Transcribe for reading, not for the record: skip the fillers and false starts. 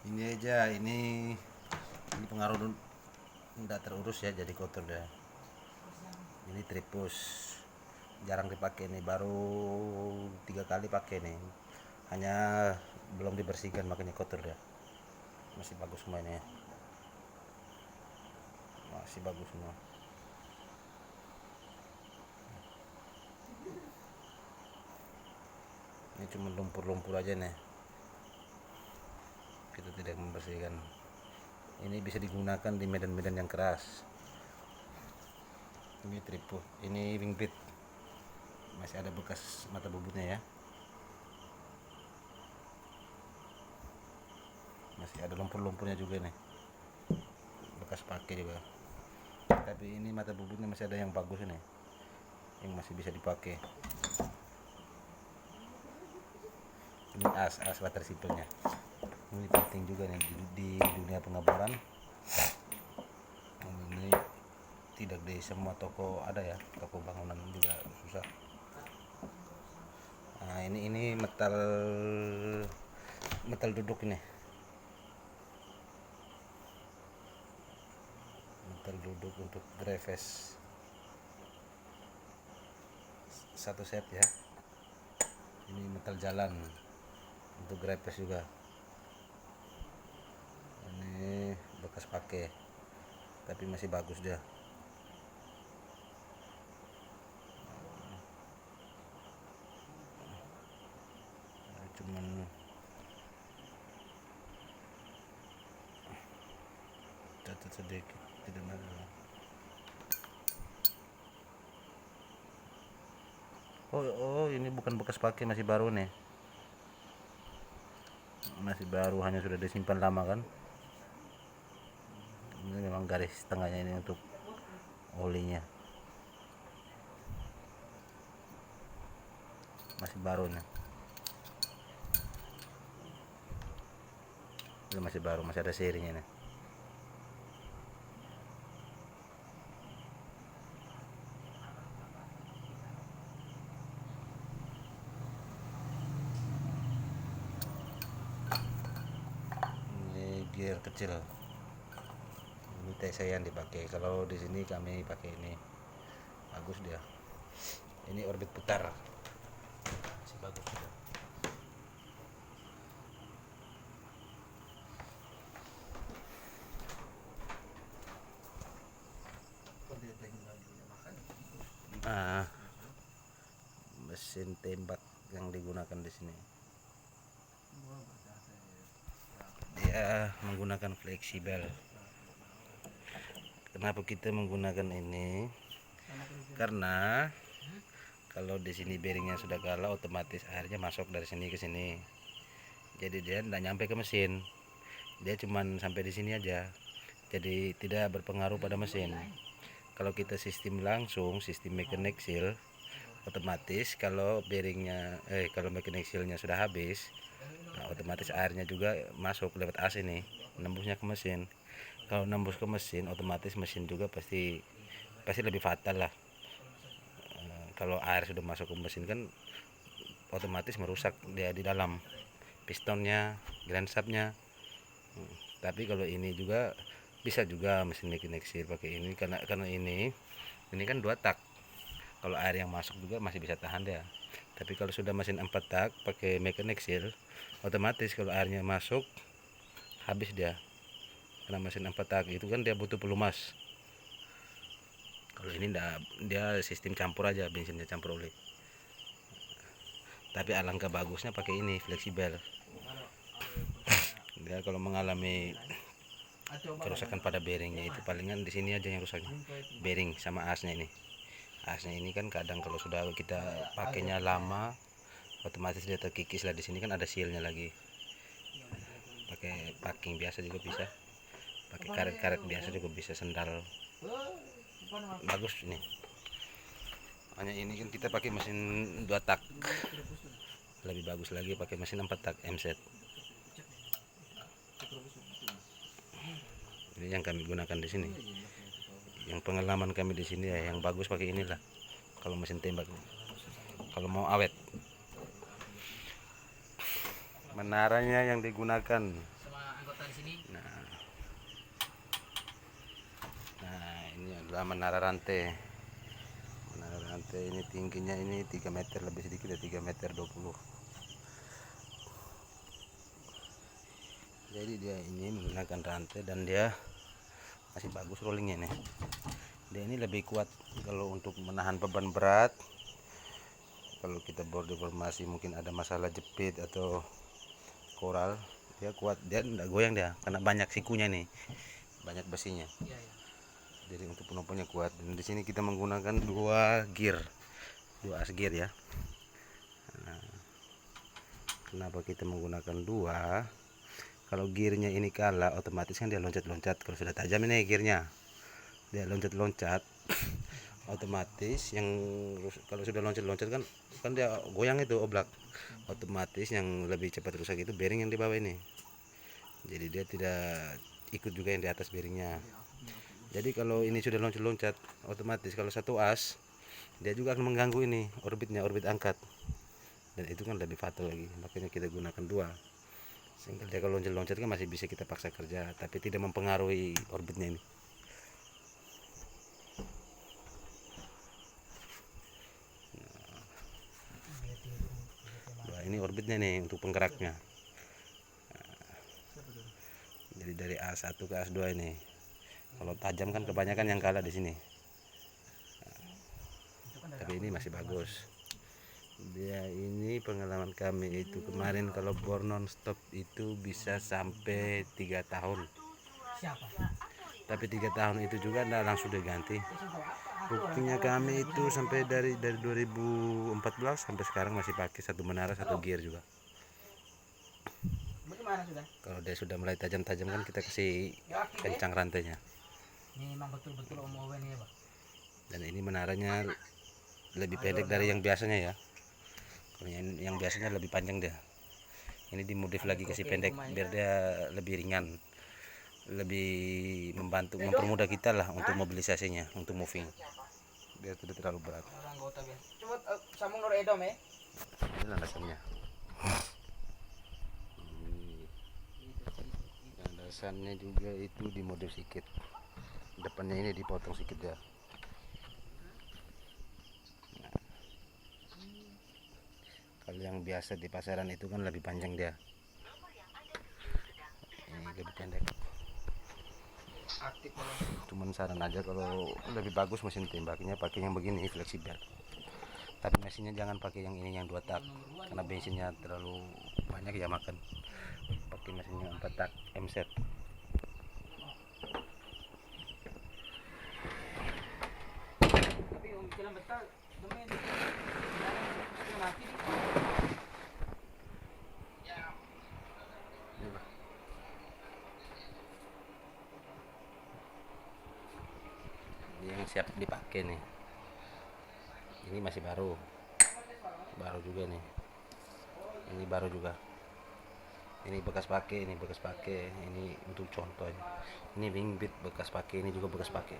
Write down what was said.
Ini aja, ini pengaruh nggak terurus ya, jadi kotor dah. Ini tripus jarang dipakai nih, baru 3 kali pakai nih, hanya belum dibersihkan makanya kotor dah. Masih bagus semua ini ya. Masih bagus semua. Ini cuma lumpur-lumpur aja nih, kita tidak membersihkan. Ini bisa digunakan di medan-medan yang keras. Ini tripod, ini wing bit, masih ada bekas mata bubutnya ya, masih ada lumpur-lumpurnya juga nih, bekas pakai juga. Tapi ini mata bubutnya masih ada yang bagus ini, yang masih bisa dipakai. Ini as water sipilnya, ini penting juga nih di dunia pengeboran. Ini tidak di semua toko ada ya, toko bangunan juga susah. Nah ini metal duduk ini, metal duduk untuk greves, satu set ya. Ini metal jalan untuk greves juga. Ini bekas pakai tapi masih bagus dia. Cuman cacat sedikit, tidak masalah. Oh, ini bukan bekas pakai, masih baru nih, masih baru, hanya sudah disimpan lama kan. Ini memang garis tengahnya ini untuk olinya, masih baru nih. Ini masih baru, masih ada serinya nih. Ini gear kecil, ini tes yang dipakai. Kalau di sini kami pakai ini, bagus dia. Ini orbit putar, masih bagus juga. Ah, mesin tembak yang digunakan di sini, dia menggunakan fleksibel. Kenapa kita menggunakan ini? Karena kalau di sini bearingnya sudah kalah, otomatis airnya masuk dari sini ke sini. Jadi dia tidak nyampe ke mesin, dia cuman sampai di sini aja. Jadi tidak berpengaruh pada mesin. Kalau kita sistem langsung, sistem mechanic seal, otomatis kalau kalau mechanic sealnya sudah habis, nah, otomatis airnya juga masuk lewat as ini, nembusnya ke mesin. Kalau nembus ke mesin, otomatis mesin juga pasti lebih fatal lah. Kalau air sudah masuk ke mesin kan otomatis merusak dia di dalam, pistonnya, granshapnya. Tapi kalau ini juga bisa juga mesin mechanic seal pakai ini, karena ini kan 2 tak. Kalau air yang masuk juga masih bisa tahan dia. Tapi kalau sudah mesin 4 tak pakai mechanic seal, otomatis kalau airnya masuk habis dia. Karena mesin 4 tak itu kan dia butuh pelumas. Kalau ini dia sistem campur aja, bensinnya campur oli. Tapi alangkah bagusnya pakai ini fleksibel. Dia kalau mengalami kerusakan pada bearingnya itu palingan di sini aja yang rusaknya, bearing sama asnya ini. Asnya ini kan kadang kalau sudah kita pakainya lama, otomatis dia terkikis lah. Di sini kan ada sealnya lagi. Pakai packing biasa juga bisa, pakai karet-karet biasa juga bisa, sendal bagus ini. Hanya ini kan kita pakai mesin 2 tak, lebih bagus lagi pakai mesin 4 tak MZ. Ini yang kami gunakan di sini, yang pengalaman kami di sini ya, yang bagus pakai inilah kalau mesin tembak, kalau mau awet. Menaranya yang digunakan Nah, ini adalah menara rantai. Menara rantai ini tingginya ini 3 meter lebih sedikit ya, 3 meter 20. Jadi dia ini menggunakan rantai dan dia masih bagus rollingnya nih. Dia ini lebih kuat kalau untuk menahan beban berat. Kalau kita bor deformasi mungkin ada masalah jepit atau koral, dia kuat, dia enggak goyang dia karena banyak sikunya nih, banyak besinya. Jadi untuk penopangnya kuat. Dan di sini kita menggunakan 2 gear, 2 as gear ya. Nah, kenapa kita menggunakan 2? Kalau gearnya ini kalah, otomatis kan dia loncat-loncat. Kalau sudah tajam ini gearnya, dia loncat-loncat. Otomatis yang kalau sudah loncat-loncat kan dia goyang itu oblak. Otomatis yang lebih cepat rusak itu bearing yang di bawah ini. Jadi dia tidak ikut juga yang di atas bearingnya. Jadi kalau ini sudah loncat-loncat, otomatis kalau satu as dia juga akan mengganggu ini orbitnya, orbit angkat. Dan itu kan lebih fatal lagi. Makanya kita gunakan 2. Sehingga dia kalau loncat-loncat kan masih bisa kita paksa kerja, tapi tidak mempengaruhi orbitnya ini. Nah, ini orbitnya nih untuk penggeraknya. Jadi dari A1 ke A2 ini. Kalau tajam kan kebanyakan yang kalah di sini. Tapi ini masih bagus. Dia ini pengalaman kami itu kemarin kalau bor non stop itu bisa sampai 3 tahun. Tapi 3 tahun itu juga enggak langsung diganti. Buktinya kami itu sampai dari 2014 sampai sekarang masih pakai satu menara, satu gear juga. Kalau dia sudah mulai tajam-tajam kan kita kasih kencang rantainya. Ini memang betul-betul Om Owen ya, Pak. Dan ini menaranya lebih pendek dari yang biasanya ya. Kalau yang biasanya lebih panjang dia. Ini dimodif lagi kasih pendek biar dia lebih ringan, lebih membantu, mempermudah kita lah untuk mobilisasinya, untuk moving, biar tidak terlalu berat. Coba sambung Nur Edom ya. Ini landasannya. Landasannya juga itu dimodif sedikit. Depannya ini dipotong sedikit ya. Kalau yang biasa di pasaran itu kan lebih panjang dia. Ini lebih pendek. Cuman saran aja kalau lebih bagus mesin tembaknya pakai yang begini fleksibel. Tapi mesinnya jangan pakai yang ini yang 2 tak karena bensinnya terlalu banyak ya makan. Pakai mesinnya 4 tak MZ. Tapi Om Kilan betul, domain. Mati nih. Yang siap dipakai nih. Ini masih baru juga nih. Ini baru juga. Ini bekas pakai, ini bekas pakai. Ini untuk contoh. Ini wing beat bekas pakai, ini juga bekas pakai.